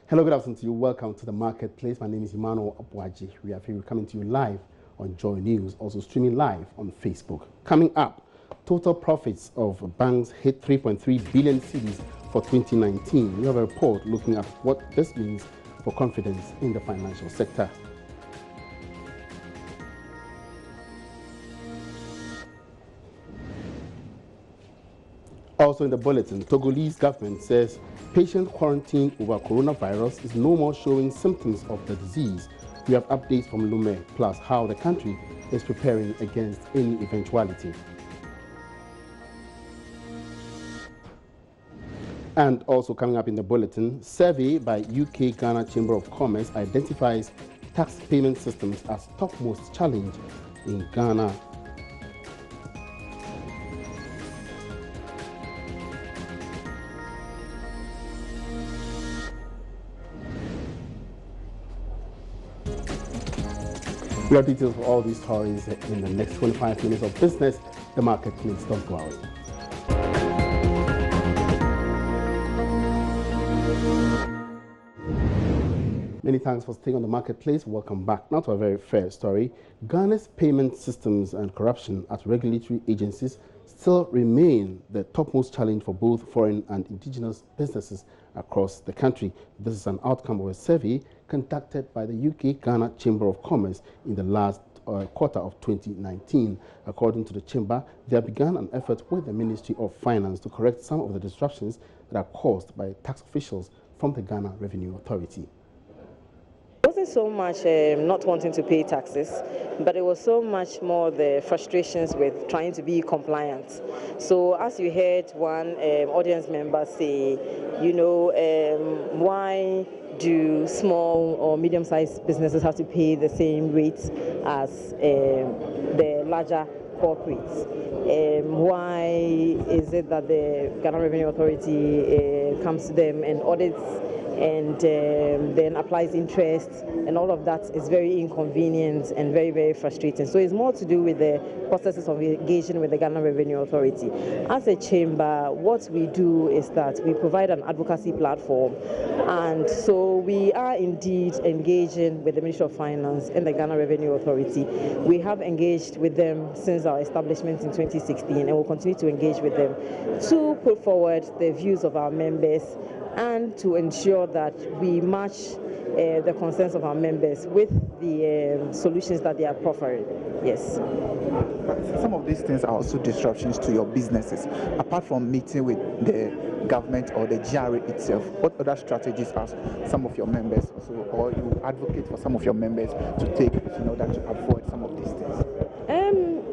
Hello, good afternoon to you. Welcome to the marketplace. My name is Aboagye-Wiafe. We're coming to you live on JoyNews, also streaming live on Facebook. Coming up, total profits of banks hit 3.3 billion cedis for 2019. We have a report looking at what this means for confidence in the financial sector. Also in the bulletin, Togolese government says patient quarantined over coronavirus is no more showing symptoms of the disease. We have updates from Lume, plus how the country is preparing against any eventuality. And also coming up in the bulletin, survey by UK-Ghana Chamber of Commerce identifies tax payment systems as topmost challenge in Ghana. We have details for all these stories in the next 25 minutes of business. The marketplace, don't go away. Many thanks for staying on the marketplace. Welcome back. Now to a very fair story. Ghana's payment systems and corruption at regulatory agencies still remain the topmost challenge for both foreign and indigenous businesses across the country. This is an outcome of a survey conducted by the UK-Ghana Chamber of Commerce in the last quarter of 2019. According to the Chamber, they have begun an effort with the Ministry of Finance to correct some of the disruptions that are caused by tax officials from the Ghana Revenue Authority. It wasn't so much not wanting to pay taxes, but it was so much more the frustrations with trying to be compliant. So as you heard one audience member say, you know, why do small or medium-sized businesses have to pay the same rates as the larger corporates? Why is it that the Ghana Revenue Authority comes to them and audits and then applies interest, and all of that is very inconvenient and very, very frustrating. So it's more to do with the processes of engaging with the Ghana Revenue Authority. As a chamber, what we do is that we provide an advocacy platform, and so we are indeed engaging with the Ministry of Finance and the Ghana Revenue Authority. We have engaged with them since our establishment in 2016 and will continue to engage with them to put forward the views of our members and to ensure that we match the concerns of our members with the solutions that they are proffering. Yes. But some of these things are also disruptions to your businesses. Apart from meeting with the government or the GRA itself, what other strategies are some of your members also, or you advocate for some of your members to take in order to avoid some of these things?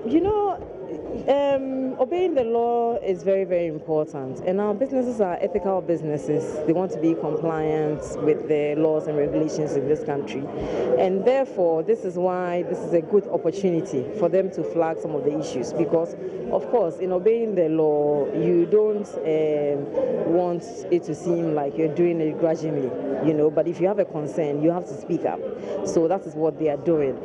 You know, obeying the law is very, very important, and our businesses are ethical businesses. They want to be compliant with the laws and regulations in this country, and therefore this is why this is a good opportunity for them to flag some of the issues, because of course in obeying the law you don't want it to seem like you're doing it grudgingly, you know, but if you have a concern you have to speak up. So that is what they are doing.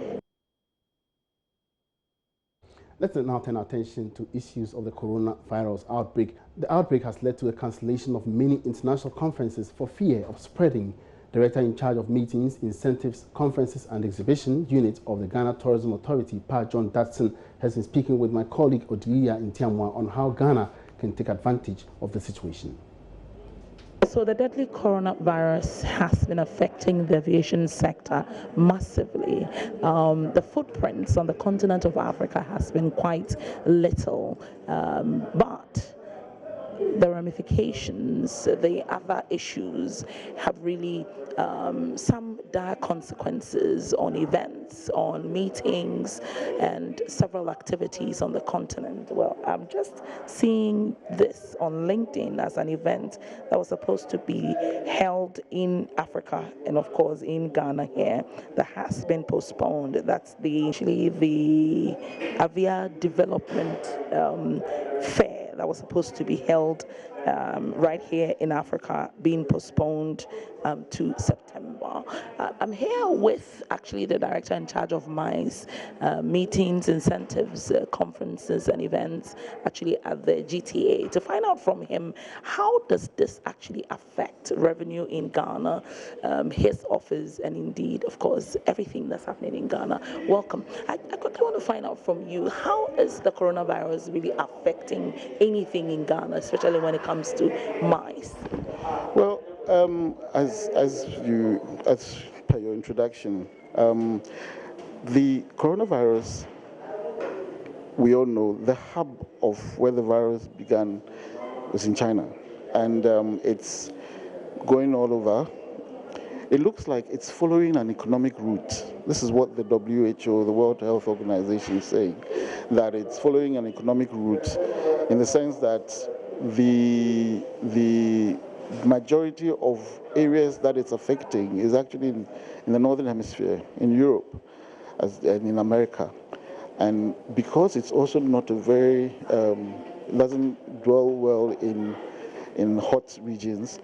Let's now turn our attention to issues of the coronavirus outbreak. The outbreak has led to the cancellation of many international conferences for fear of spreading. Director in charge of meetings, incentives, conferences and exhibition unit of the Ghana Tourism Authority, Pa John Datson, has been speaking with my colleague Odilia in Tiamwa on how Ghana can take advantage of the situation. So the deadly coronavirus has been affecting the aviation sector massively. The footprints on the continent of Africa has been quite little, but the ramifications, the other issues have really some dire consequences on events, on meetings, and several activities on the continent. Well, I'm just seeing this on LinkedIn as an event that was supposed to be held in Africa and, of course, in Ghana here, that has been postponed. That's actually the Avia Development Fair that was supposed to be held right here in Africa, being postponed to September. far. I'm here with actually the director in charge of MICE, meetings, incentives, conferences and events actually at the GTA, to find out from him how does this actually affect revenue in Ghana, his office, and indeed, of course, everything that's happening in Ghana. Welcome. I quickly want to find out from you, how is the coronavirus really affecting anything in Ghana, especially when it comes to MICE? Well, as per your introduction, the coronavirus, we all know the hub of where the virus began was in China, and it's going all over. It looks like it's following an economic route. This is what the WHO, the World Health Organization, is saying, that it's following an economic route in the sense that the majority of areas that it's affecting is actually in the Northern Hemisphere, in Europe, and in America. And because it's also not a very, doesn't dwell well in hot regions,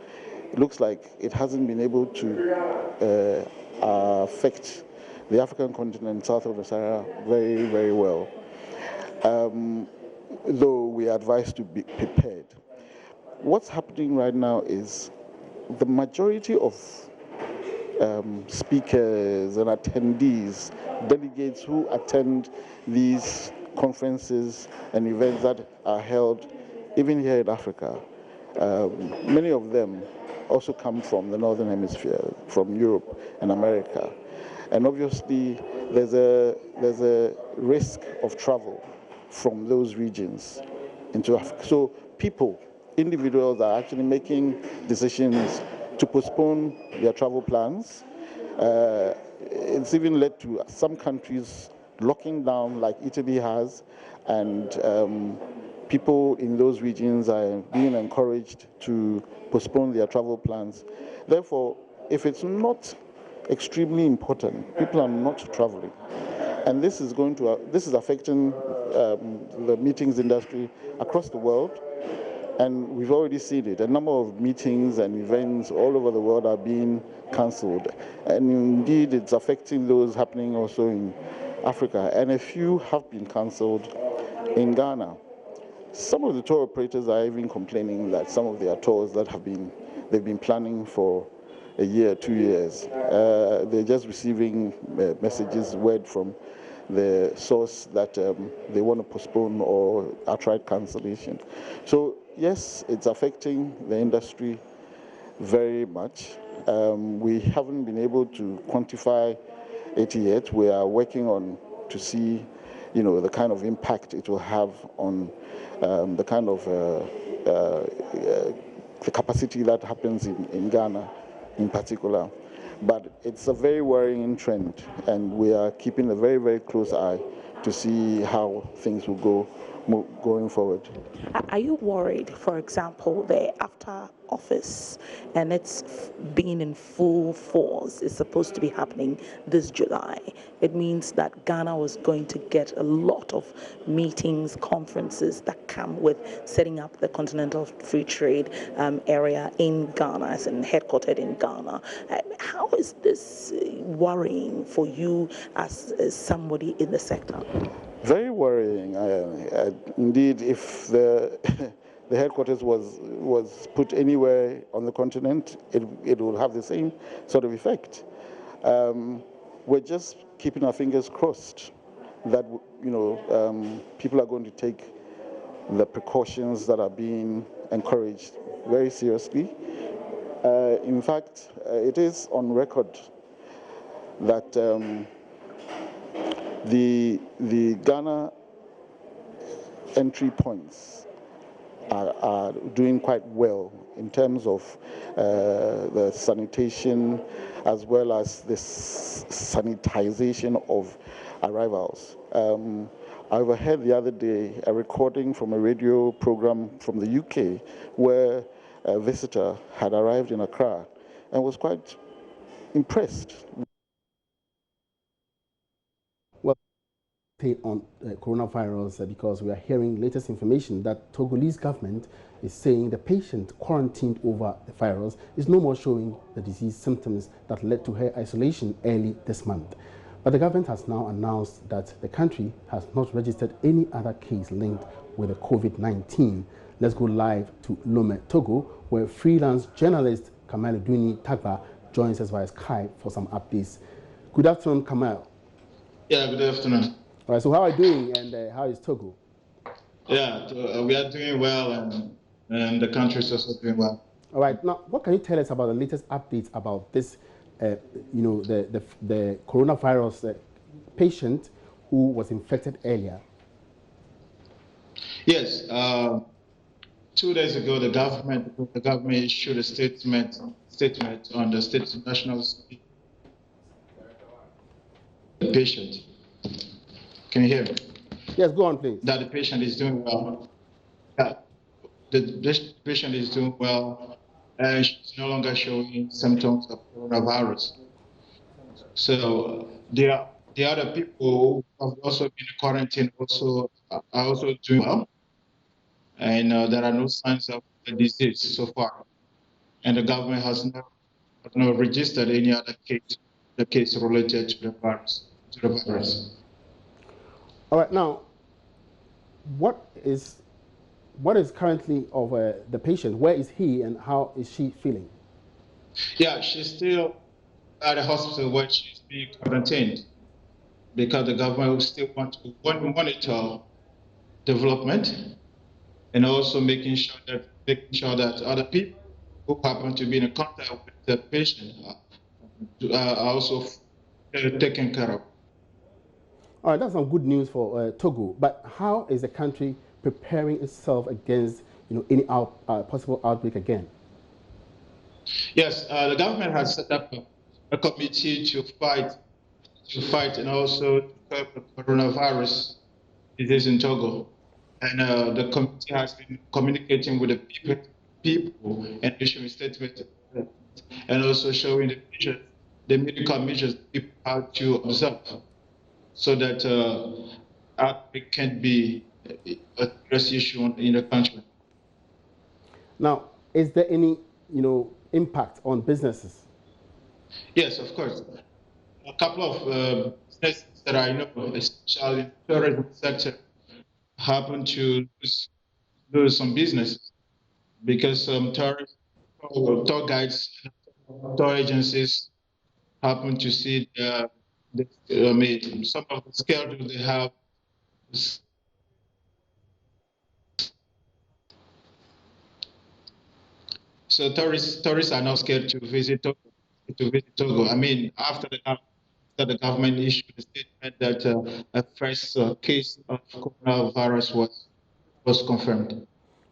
it looks like it hasn't been able to affect the African continent south of the Sahara very, very well, though we are advised to be prepared. What's happening right now is the majority of speakers and attendees, delegates who attend these conferences and events that are held even here in Africa, many of them also come from the Northern Hemisphere, from Europe and America. And obviously there's a risk of travel from those regions into Africa. So individuals are actually making decisions to postpone their travel plans. It's even led to some countries locking down, like Italy has, and people in those regions are being encouraged to postpone their travel plans. Therefore, if it's not extremely important, people are not traveling. And this is affecting the meetings industry across the world. And we've already seen it. A number of meetings and events all over the world are being cancelled. And indeed, it's affecting those happening also in Africa. And a few have been cancelled in Ghana. Some of the tour operators are even complaining that some of their tours that they've been planning for a year, 2 years, they're just receiving messages, word from the source that they want to postpone or outright cancellation. So yes, it's affecting the industry very much. We haven't been able to quantify it yet. We are working on to see, the kind of impact it will have on the kind of the capacity that happens in Ghana in particular. But it's a very worrying trend, and we are keeping a very, very close eye to see how things will go going forward. Are you worried, for example, the after office, and it's been in full force, is supposed to be happening this July? It means that Ghana was going to get a lot of meetings, conferences that come with setting up the Continental Free Trade area in Ghana, as in headquartered in Ghana. How is this worrying for you as somebody in the sector? Very worrying. Indeed, if the the headquarters was put anywhere on the continent, it will have the same sort of effect. We're just keeping our fingers crossed that people are going to take the precautions that are being encouraged very seriously. In fact, it is on record that the Ghana entry points are doing quite well in terms of the sanitation as well as the sanitization of arrivals. I overheard the other day a recording from a radio program from the UK where a visitor had arrived in Accra and was quite impressed. on coronavirus because we are hearing latest information that Togolese government is saying the patient quarantined over the virus is no more showing the disease symptoms that led to her isolation early this month. But the government has now announced that the country has not registered any other case linked with the COVID-19. Let's go live to Lome, Togo, where freelance journalist Kamal Duni Tagba joins us via Skype for some updates. Good afternoon, Kamal. Yeah, good afternoon. All right, so how are you doing and how is Togo? Yeah, we are doing well and the country is also doing well. All right, now what can you tell us about the latest updates about this, the coronavirus patient who was infected earlier? Yes, 2 days ago the government issued a statement on the state national patient. Can you hear me? Yes, go on, please. That the patient is doing well. The patient is doing well, and she's no longer showing symptoms of coronavirus. So the other people who have also been in quarantine are also doing well, and there are no signs of the disease so far. And the government has not registered any other case related to the virus. All right, now, what is currently of the patient? Where is he and how is she feeling? Yeah, she's still at the hospital where she's being quarantined because the government will still want to monitor development and also making sure that other people who happen to be in contact with the patient are also taken care of. All right, that's some good news for Togo. But how is the country preparing itself against any possible outbreak again? Yes, the government has set up a committee to fight and also to curb the coronavirus disease in Togo. And the committee has been communicating with the people and issuing statements and also showing the medical measures people have to observe so that outbreak can't be a serious issue in the country. Now, is there any impact on businesses? Yes, of course. A couple of businesses that I know, especially in the tourism sector, happen to lose some business because some tour guides, tour agencies happen to see some of the schedule they have. So tourists are now scared to visit Togo. I mean, after the government issued a statement that a first case of coronavirus was confirmed.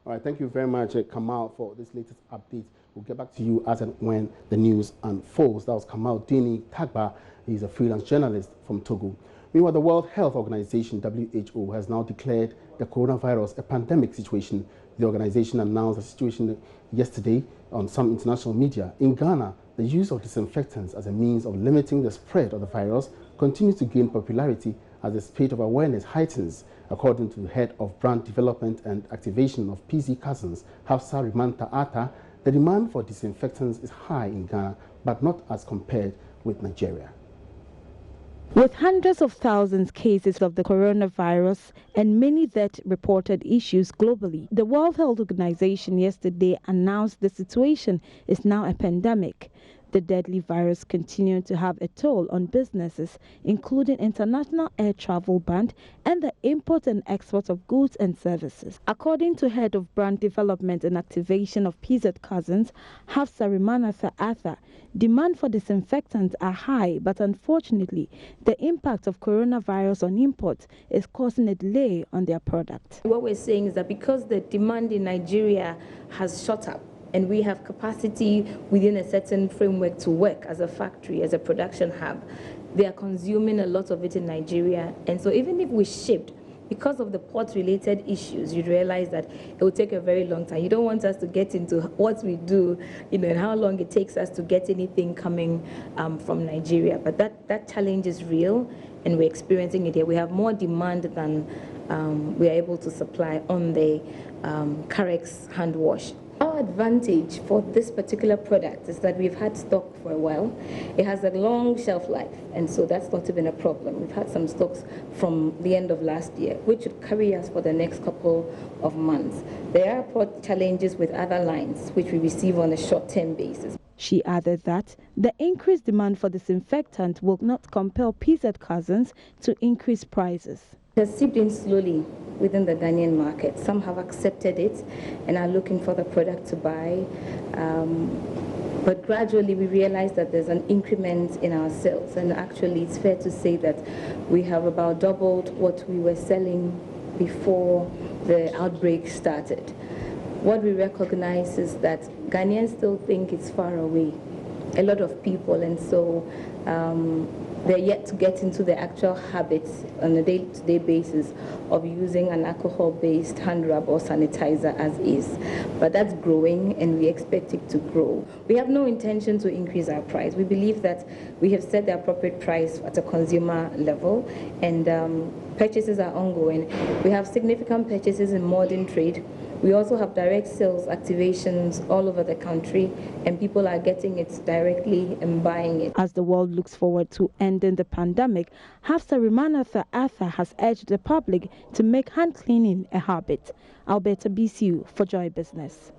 All right, thank you very much, Kamal, for this latest update. We'll get back to you as and when the news unfolds. That was Kamal Dini Tagba. He's a freelance journalist from Togo. Meanwhile, the World Health Organization, WHO, has now declared the coronavirus a pandemic situation. The organization announced the situation yesterday on some international media. In Ghana, the use of disinfectants as a means of limiting the spread of the virus continues to gain popularity as the state of awareness heightens. According to the head of brand development and activation of PC Cousins, Hafsa Rimanta Ata, the demand for disinfectants is high in Ghana, but not as compared with Nigeria. With hundreds of thousands cases of the coronavirus and many that reported issues globally, the World Health Organization yesterday announced the situation is now a pandemic. The deadly virus continued to have a toll on businesses, including international air travel ban and the import and export of goods and services. According to head of brand development and activation of PZ Cousins, Hafsa Rimanatha Atha, demand for disinfectants are high, but unfortunately, the impact of coronavirus on imports is causing a delay on their product. What we're saying is that because the demand in Nigeria has shot up, and we have capacity within a certain framework to work as a factory, as a production hub, they are consuming a lot of it in Nigeria. And so even if we shipped, because of the port-related issues, you'd realize that it will take a very long time. You don't want us to get into what we do, and how long it takes us to get anything coming from Nigeria. But that challenge is real, and we're experiencing it here. We have more demand than we are able to supply on the Carex hand wash. Our advantage for this particular product is that we've had stock for a while. It has a long shelf life, and so that's not even a problem. We've had some stocks from the end of last year, which should carry us for the next couple of months. There are challenges with other lines, which we receive on a short-term basis. She added that the increased demand for disinfectant will not compel PZ Cousins to increase prices. It has seeped in slowly within the Ghanaian market. Some have accepted it and are looking for the product to buy. But gradually we realize that there's an increment in our sales, and actually it's fair to say that we have about doubled what we were selling before the outbreak started. What we recognize is that Ghanaians still think it's far away, a lot of people, and so they're yet to get into the actual habits on a day-to-day basis of using an alcohol-based hand rub or sanitizer as is. But that's growing, and we expect it to grow. We have no intention to increase our price. We believe that we have set the appropriate price at a consumer level, and purchases are ongoing. We have significant purchases in modern trade. We also have direct sales activations all over the country, and people are getting it directly and buying it. As the world looks forward to ending the pandemic, Hafsa Rimanatha Arthur has urged the public to make hand cleaning a habit. Alberta BCU for Joy Business.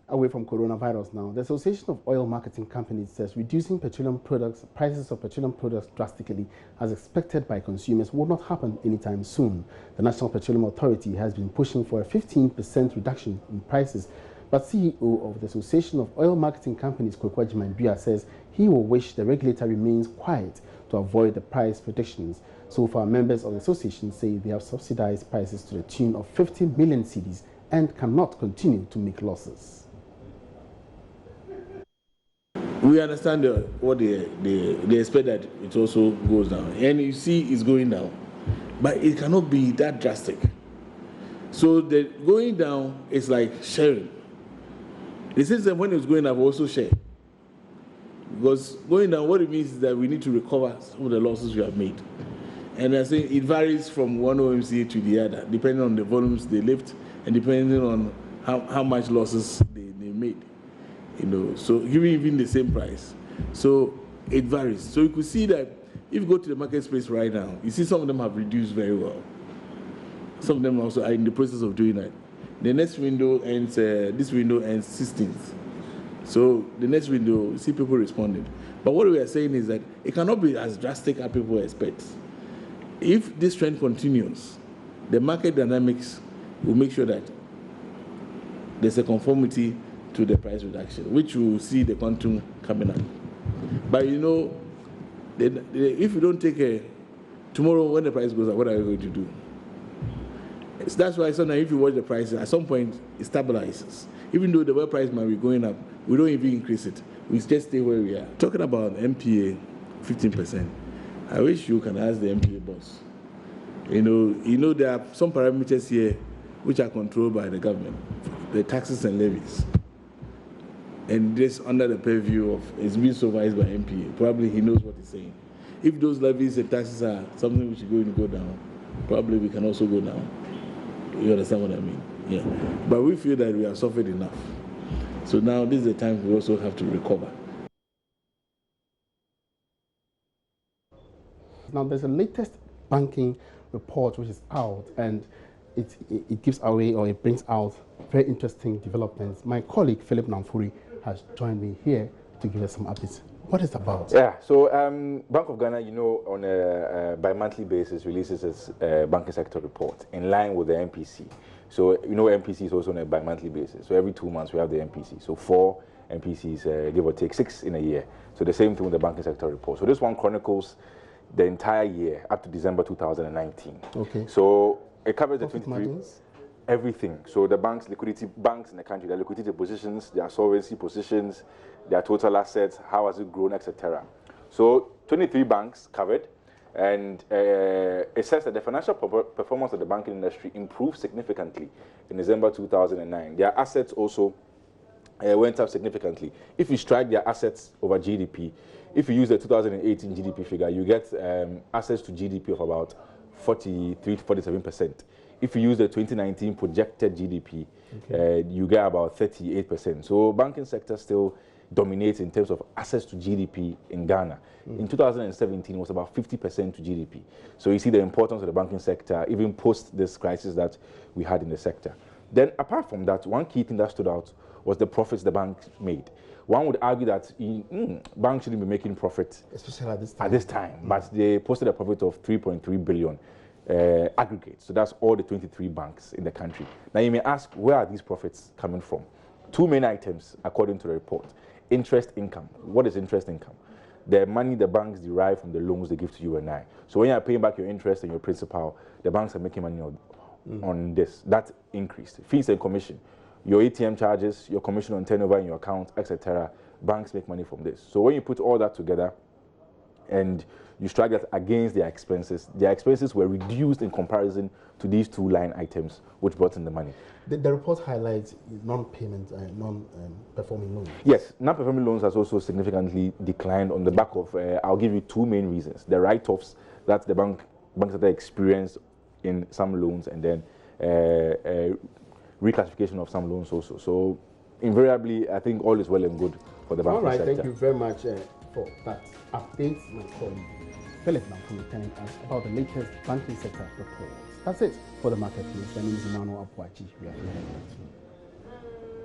Away from coronavirus now, the Association of Oil Marketing Companies says reducing prices of petroleum products drastically, as expected by consumers, will not happen anytime soon. The National Petroleum Authority has been pushing for a 15% reduction in prices, but CEO of the Association of Oil Marketing Companies, Aboagye-Wiafe, says he will wish the regulator remains quiet to avoid the price predictions. So far, members of the association say they have subsidized prices to the tune of 50 million cedis and cannot continue to make losses. We understand what they expect, that it also goes down. And you see it's going down. But it cannot be that drastic. So the going down is like sharing. The system, when it's going up, also share. Because going down, what it means is that we need to recover some of the losses we have made. And I say it varies from one OMCA to the other, depending on the volumes they lift and depending on how much losses they made. You know, so giving even the same price. So it varies. So you could see that if you go to the market space right now, you see some of them have reduced very well. Some of them also are in the process of doing that. The next window ends, this window ends 16th. So the next window, you see people responding. But what we are saying is that it cannot be as drastic as people expect. If this trend continues, the market dynamics will make sure that there's a conformity to the price reduction, which you will see the quantum coming up. But you know, if you don't take a, tomorrow when the price goes up, what are you going to do? So that's why sometimes if you watch the price, at some point it stabilizes. Even though the oil price might be going up, we don't even increase it. We just stay where we are. Talking about MPA, 15%. I wish you can ask the MPA boss. You know there are some parameters here which are controlled by the government, the taxes and levies. And this under the purview of, it's being supervised by MPA. Probably he knows what he's saying. If those levies and taxes are something which is going to go down, probably we can also go down. You understand what I mean? Yeah. But we feel that we have suffered enough. So now this is the time we also have to recover. Now there's a latest banking report which is out, and it gives away, or it brings out very interesting developments. My colleague Philip Namfuri has joined me here to give us some updates. What is it about? Yeah, so Bank of Ghana, you know, on a bi-monthly basis releases its banking sector report in line with the MPC. So, you know, MPC is also on a bi-monthly basis. So every 2 months we have the MPC. So 4 MPCs, give or take 6 in a year. So the same thing with the banking sector report. So this one chronicles the entire year up to December 2019. Okay. So it covers the 23 margins? Everything. So the banks in the country, their liquidity positions, their solvency positions, their total assets, how has it grown, etc. So 23 banks covered, and it says that the financial performance of the banking industry improved significantly in December 2009. Their assets also went up significantly. If you strike their assets over GDP, if you use the 2018 GDP figure, you get assets to GDP of about 43 to 47%. If you use the 2019 projected GDP, you get about 38%. So banking sector still dominates in terms of access to GDP in Ghana. In 2017, it was about 50% to GDP. So you see the importance of the banking sector, even post this crisis that we had in the sector. Then apart from that, one key thing that stood out was the profits the bank made. One would argue that banks shouldn't be making profit, especially at this time. But they posted a profit of 3.3 billion aggregate. So that's all the 23 banks in the country. Now you may ask, where are these profits coming from? Two main items, according to the report. Interest income. What is interest income? The money the banks derive from the loans they give to you and I. So when you are paying back your interest and your principal, the banks are making money on this. That increased. Fees and commission. Your ATM charges, your commission on turnover in your account, etc. Banks make money from this. So when you put all that together and you strike that against their expenses were reduced in comparison to these two line items which brought in the money. The report highlights non-payment and non-performing loans. Yes, non-performing loans has also significantly declined on the back of, I'll give you two main reasons. The write-offs that the bank sector experienced in some loans, and then reclassification of some loans also. So invariably, I think all is well and good for the banking sector. All right, thank you very much for that update. My colleague Philip Lampham telling us about the latest banking sector reports. That's it for the market news. My name is Aboagye-Wiafe.